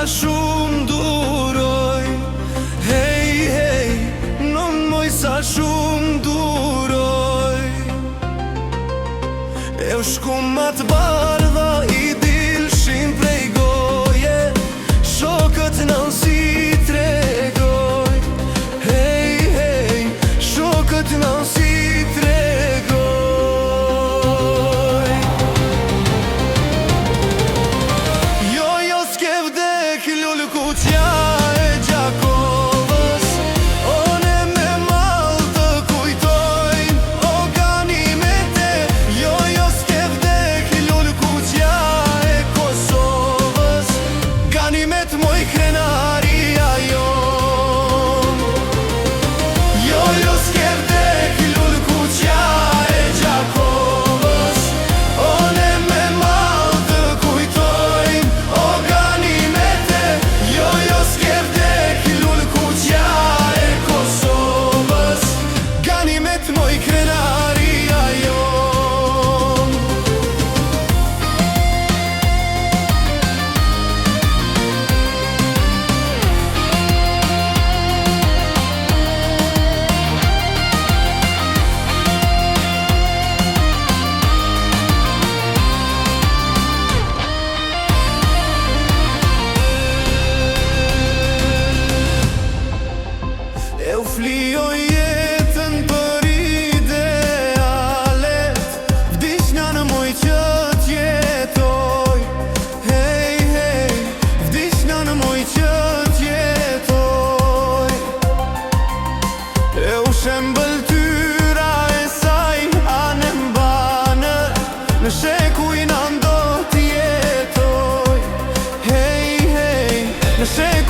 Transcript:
shumë duroj. Hej, hej, non moj sa shumë duroj. E u shkumat bardha i dilshin prej goje, shokët nan si tregoj. Hej, hej, shokët nan si tregoj. Jo, jo, s'ke vdek lull kuqja e Gjakovës, one me mall të kujtojnë o ganimete. Jo, jo, s'ke vdek lull kuqja e Kosovës, ganimet moj krenaria jon. Jo, jo, s'ke vdek lull kuqja e Gjakovës, one me mall të kujtojnë o ganimete. Jo, jo, s'ke vdek lull kuqja e Kosovës, ganimet moj krenaria jon. E u flijoj jetën për idealet, vdisnja në moj që t'jetoj. Hej, hej, vdisnja në moj që t'jetoj. E u shembëltyra e saj anë mbanë, në shekuj në ndo t'jetoj. Hej, hej, në shekuj